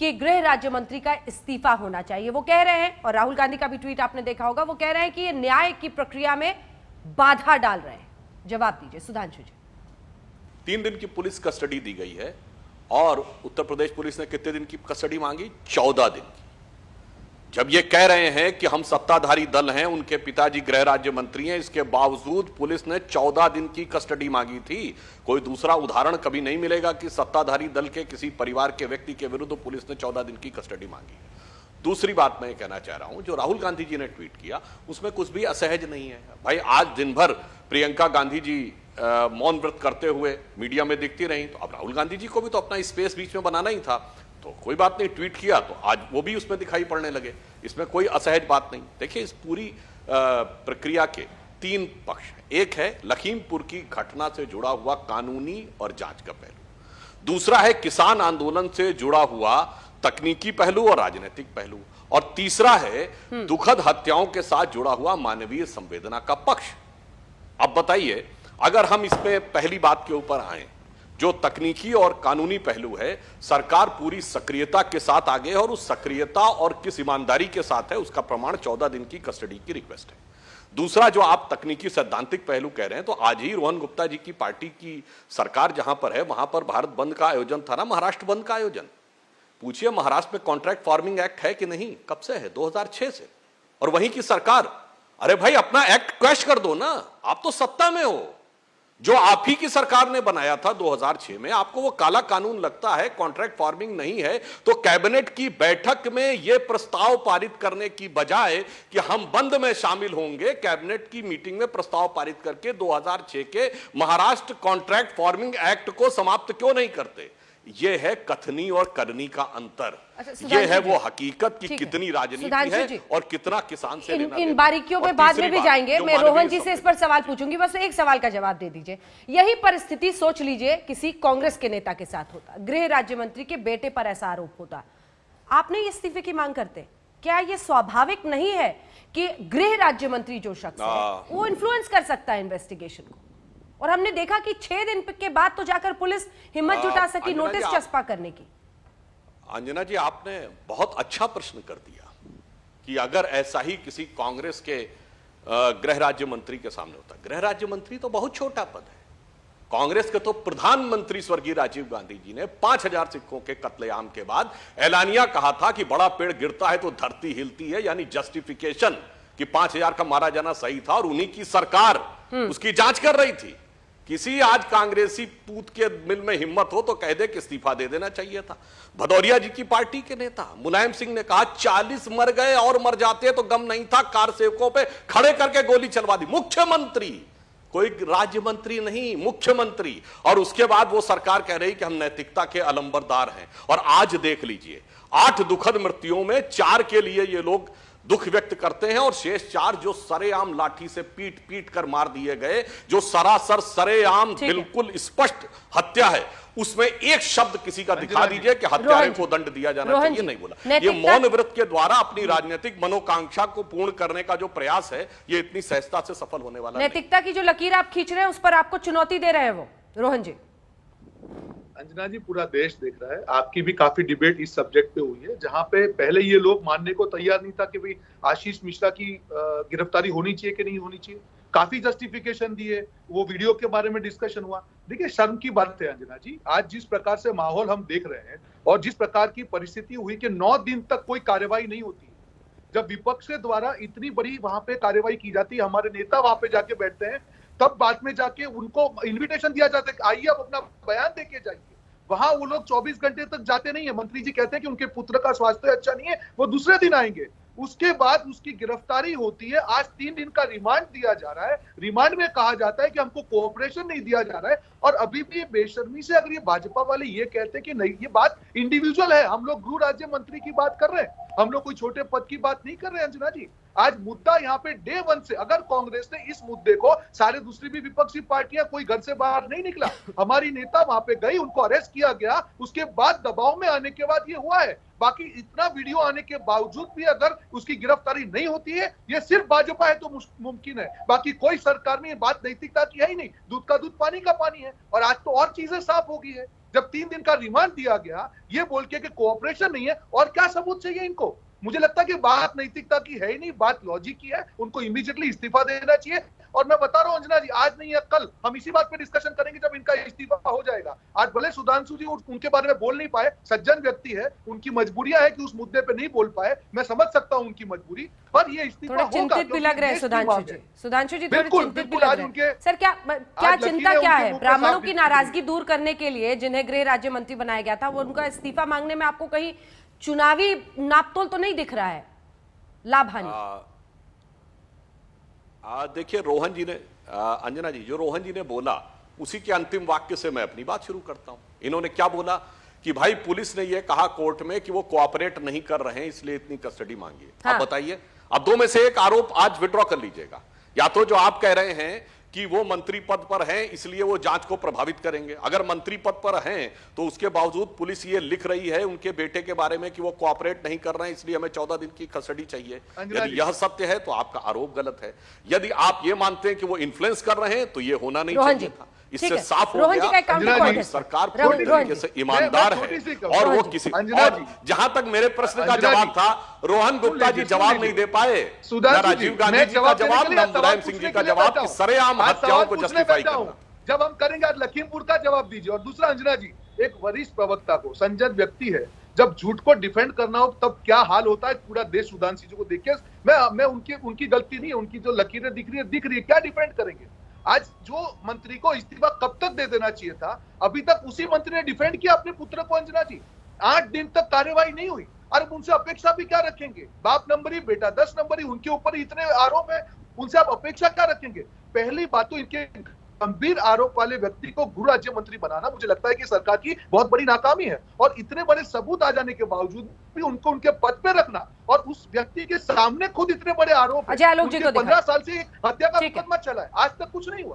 कि गृह राज्य मंत्री का इस्तीफा होना चाहिए। वो कह रहे हैं, और राहुल गांधी का भी ट्वीट आपने देखा होगा, वो कह रहे हैं कि ये न्याय की प्रक्रिया में बाधा डाल रहे हैं। जवाब दीजिए सुधांशु जी। 3 दिन की पुलिस कस्टडी दी गई है और उत्तर प्रदेश पुलिस ने कितने दिन की कस्टडी मांगी? 14 दिन की। जब ये कह रहे हैं कि हम सत्ताधारी दल हैं, उनके पिताजी गृह राज्य मंत्री हैं, इसके बावजूद पुलिस ने 14 दिन की कस्टडी मांगी थी। कोई दूसरा उदाहरण कभी नहीं मिलेगा कि सत्ताधारी दल के किसी परिवार के व्यक्ति के विरुद्ध पुलिस ने 14 दिन की कस्टडी मांगी। दूसरी बात मैं कहना चाह रहा हूं, जो राहुल गांधी जी ने ट्वीट किया उसमें कुछ भी असहज नहीं है। भाई आज दिन भर प्रियंका गांधी जी मौन व्रत करते हुए मीडिया में दिखती रही, तो अब राहुल गांधी जी को भी तो अपना स्पेस बीच में बनाना ही था, तो कोई बात नहीं, ट्वीट किया तो आज वो भी उसमें दिखाई पड़ने लगे। इसमें कोई असहज बात नहीं। देखिए, इस पूरी प्रक्रिया के 3 पक्ष हैं। एक है लखीमपुर की घटना से जुड़ा हुआ कानूनी और जांच का पहलू, दूसरा है किसान आंदोलन से जुड़ा हुआ तकनीकी पहलू और राजनीतिक पहलू, और तीसरा है दुखद हत्याओं के साथ जुड़ा हुआ मानवीय संवेदना का पक्ष। अब बताइए, अगर हम इसमें पहली बात के ऊपर आए, जो तकनीकी और कानूनी पहलू है, सरकार पूरी सक्रियता के साथ आगे है और उस सक्रियता और किस ईमानदारी के साथ है उसका प्रमाण 14 दिन की कस्टडी की रिक्वेस्ट है। दूसरा, जो आप तकनीकी सैद्धांतिक पहलू कह रहे हैं, तो आज ही रोहन गुप्ता जी की पार्टी की सरकार जहां पर है वहां पर भारत बंद का आयोजन था ना, महाराष्ट्र बंद का आयोजन। पूछिए महाराष्ट्र में कॉन्ट्रैक्ट फार्मिंग एक्ट है कि नहीं? कब से है? 2006 से। और वहीं की सरकार, अरे भाई अपना एक्ट क्रैश कर दो ना, आप तो सत्ता में हो। जो आप ही की सरकार ने बनाया था 2006 में, आपको वो काला कानून लगता है, कॉन्ट्रैक्ट फार्मिंग नहीं है, तो कैबिनेट की बैठक में यह प्रस्ताव पारित करने की बजाय कि हम बंद में शामिल होंगे, कैबिनेट की मीटिंग में प्रस्ताव पारित करके 2006 के महाराष्ट्र कॉन्ट्रैक्ट फार्मिंग एक्ट को समाप्त क्यों नहीं करते? ये है कथनी और करनी का अंतर। ये है वो हकीकत कि कितनी राजनीति है और कितना किसान से लेना। इन बारीकियों पे बाद में भी जाएंगे। मैं रोहन जी से इस पर सवाल पूछूंगी, बस एक सवाल का जवाब दे दीजिए। यही परिस्थिति सोच लीजिए किसी कांग्रेस के नेता के साथ होता, गृह राज्य मंत्री के बेटे पर ऐसा आरोप होता, आपने इस्तीफे की मांग करते? क्या ये स्वाभाविक नहीं है कि गृह राज्य मंत्री जो शख्स है वो इन्फ्लुएंस कर सकता है इन्वेस्टिगेशन को? और हमने देखा कि 6 दिन के बाद तो जाकर पुलिस हिम्मत जुटा सकी नोटिस चस्पा करने की। अंजना जी, आपने बहुत अच्छा प्रश्न कर दिया कि अगर ऐसा ही किसी कांग्रेस के गृह राज्य मंत्री के सामने होता। गृह राज्य मंत्री तो बहुत छोटा पद है। कांग्रेस के तो प्रधानमंत्री स्वर्गीय राजीव गांधी जी ने 5000 सिखों के कत्लेआम के बाद ऐलानिया कहा था कि बड़ा पेड़ गिरता है तो धरती हिलती है, यानी जस्टिफिकेशन कि 5000 का मारा जाना सही था, और उन्हीं की सरकार उसकी जांच कर रही थी। किसी आज कांग्रेसी पूत के मिल में हिम्मत हो तो कह दे कि इस्तीफा दे देना चाहिए था। भदौरिया जी की पार्टी के नेता मुलायम सिंह ने कहा 40 मर गए और मर जाते तो गम नहीं था, कार सेवकों पे खड़े करके गोली चलवा दी। मुख्यमंत्री, कोई राज्य मंत्री नहीं, मुख्यमंत्री। और उसके बाद वो सरकार कह रही कि हम नैतिकता के अलंबरदार हैं। और आज देख लीजिए, 8 दुखद मृत्युओं में 4 के लिए ये लोग दुख व्यक्त करते हैं, और शेष 4 जो सरेआम लाठी से पीट पीट कर मार दिए गए, जो सरासर सरेआम बिल्कुल स्पष्ट हत्या है, उसमें एक शब्द किसी का दिखा दीजिए कि हत्यारे को दंड दिया जाना चाहिए, नहीं बोला। ये मौन व्रत के द्वारा अपनी राजनीतिक मनोकांक्षा को पूर्ण करने का जो प्रयास है, ये इतनी सहजता से सफल होने वाला नहीं। नैतिकता की जो लकीर आप खींच रहे हैं उस पर आपको चुनौती दे रहे हैं वो रोहन जी। अंजना जी, पूरा देश देख रहा है। आपकी भी काफी डिबेट इस सब्जेक्ट पे हुई है, जहां पे पहले ये लोग मानने को तैयार नहीं था कि भाई आशीष मिश्रा की गिरफ्तारी होनी चाहिए कि नहीं होनी चाहिए। काफी जस्टिफिकेशन दिए, वो वीडियो के बारे में डिस्कशन हुआ। देखिए, शर्म की बात है अंजना जी, आज जिस प्रकार से माहौल हम देख रहे हैं और जिस प्रकार की परिस्थिति हुई कि 9 दिन तक कोई कार्रवाई नहीं होती, जब विपक्ष के द्वारा इतनी बड़ी वहां पे कार्रवाई की जाती है, हमारे नेता वहां पे जाके बैठते हैं, तब बाद में जाके उनको इन्विटेशन दिया जाता है कि आइए आप अपना बयान देके जाइए। वहां वो लोग 24 घंटे तक जाते नहीं है। मंत्री जी कहते हैं कि उनके पुत्र का स्वास्थ्य अच्छा नहीं है, वो दूसरे दिन आएंगे। उसके बाद उसकी गिरफ्तारी होती है। आज 3 दिन का रिमांड दिया जा रहा है। रिमांड में कहा जाता है कि हमको कोऑपरेशन नहीं दिया जा रहा है, और अभी भी बेशर्मी से अगर ये भाजपा वाले ये कहते हैं कि नहीं, ये बात इंडिविजुअल है, हम लोग गृह राज्य मंत्री की बात कर रहे हैं, हम लोग कोई छोटे पद की बात नहीं कर रहे हैं। अंजना जी, आज मुद्दा यहाँ पे डे 1 से, अगर कांग्रेस ने इस मुद्दे को, सारे दूसरी भी विपक्षी पार्टियां, कोई घर से बाहर नहीं निकला, हमारी नेता वहां पे गई, उनको अरेस्ट किया गया, उसके बाद दबाव में आने के बाद ये हुआ है। बाकी इतना वीडियो आने के बावजूद भी अगर उसकी गिरफ्तारी नहीं होती है, ये सिर्फ भाजपा है तो मुमकिन है, बाकी कोई सरकार में। ये बात नैतिकता की है ही नहीं, दूध का दूध पानी का पानी है। और आज तो और चीजें साफ हो गई है। जब 3 दिन का रिमांड दिया गया ये बोल के कि कोऑपरेशन नहीं है, और क्या सबूत चाहिए इनको? मुझे लगता है कि बात नैतिकता की है ही नहीं, बात लॉजिक की है। उनको इमीडिएटली इस्तीफा देना चाहिए। और मैं बता रहा हूं अंजना जी, आज नहीं है कल हम इसी बात पे डिस्कशन करेंगे जब इनका इस्तीफा हो जाएगा। आज भले सुधांशु जी उनके बारे में बोल नहीं पाए, सज्जन व्यक्ति है, उनकी मजबूरियां है कि उस मुद्दे पे नहीं बोल पाए, मैं समझ सकता हूं उनकी मजबूरी, पर ये इस्तीफा थोड़े होगा। चिंतित भी लग रहे हैं सुधांशु जी। सुधांशु जी थोड़े बिल्कुल, चिंतित भी बिल्कुल, लग आज रहे उनके- हैं। सर क्या आज चिंता लकीरें क्या उनके है? मुंह पे ब्राह्मणों साफ की दिख नाराजगी दूर करने के लिए जिन्हें गृह राज्य मंत्री बनाया गया था, वो उनका इस्तीफा मांगने में आपको कहीं चुनावी नापतोल तो नहीं दिख रहा है, लाभ हानि? देखिए रोहन जी ने अंजना जी, जो रोहन जी ने बोला उसी के अंतिम वाक्य से मैं अपनी बात शुरू करता हूं। इन्होंने क्या बोला कि भाई पुलिस ने यह कहा कोर्ट में कि वो कोऑपरेट नहीं कर रहे हैं इसलिए इतनी कस्टडी मांगी है। हाँ। आप बताइए, अब दो में से एक आरोप आज विड्रॉ कर लीजिएगा। या तो जो आप कह रहे हैं कि वो मंत्री पद पर हैं इसलिए वो जांच को प्रभावित करेंगे, अगर मंत्री पद पर हैं तो उसके बावजूद पुलिस ये लिख रही है उनके बेटे के बारे में कि वो कोऑपरेट नहीं कर रहे हैं इसलिए हमें 14 दिन की कस्टडी चाहिए। यदि यह सत्य है तो आपका आरोप गलत है। यदि आप ये मानते हैं कि वो इन्फ्लुएंस कर रहे हैं तो ये होना नहीं चाहिए था। इससे साफ हो गया कि सरकार पूरी तरीके से ईमानदार है और वो किसी और जहां तक मेरे प्रश्न का जवाब था, रोहन गुप्ता जी जवाब नहीं दे पाए, न राजीव गांधी जी का जवाब, न मुलायम सिंह जी का जवाब कि सरेआम हत्याओं को जस्टिफाई करना। जब हम करेंगे आज लखीमपुर का जवाब दीजिए। और दूसरा अंजना जी, एक वरिष्ठ प्रवक्ता को, संजय व्यक्ति है, जब झूठ को डिफेंड करना हो तब क्या हाल होता है पूरा देश सुधांशु जी को देख के। मैं उनकी गलती नहीं है, उनकी जो लकीरें दिख रही है, क्या डिफेंड करेंगे? आज जो मंत्री को इस्तीफा कब तक दे देना चाहिए था, अभी तक उसी मंत्री ने डिफेंड किया अपने पुत्र को। अंजना जी 8 दिन तक कार्यवाही नहीं हुई, और उनसे अपेक्षा भी क्या रखेंगे? बाप नंबरी, बेटा 10 नंबरी, उनके ऊपर इतने आरोप है, उनसे आप अपेक्षा क्या रखेंगे? पहली बात तो इनके गंभीर आरोप वाले व्यक्ति को गृह राज्य मंत्री बनाना मुझे लगता है कि सरकार की बहुत बड़ी नाकामी है। और इतने बड़े सबूत आ जाने के बावजूद भी उनको उनके पद पे रखना, और उस व्यक्ति के सामने खुद इतने बड़े आरोप, अजय आलोक जी को 15 साल से हत्या का मुकदमा चला है, आज तक कुछ नहीं हुआ।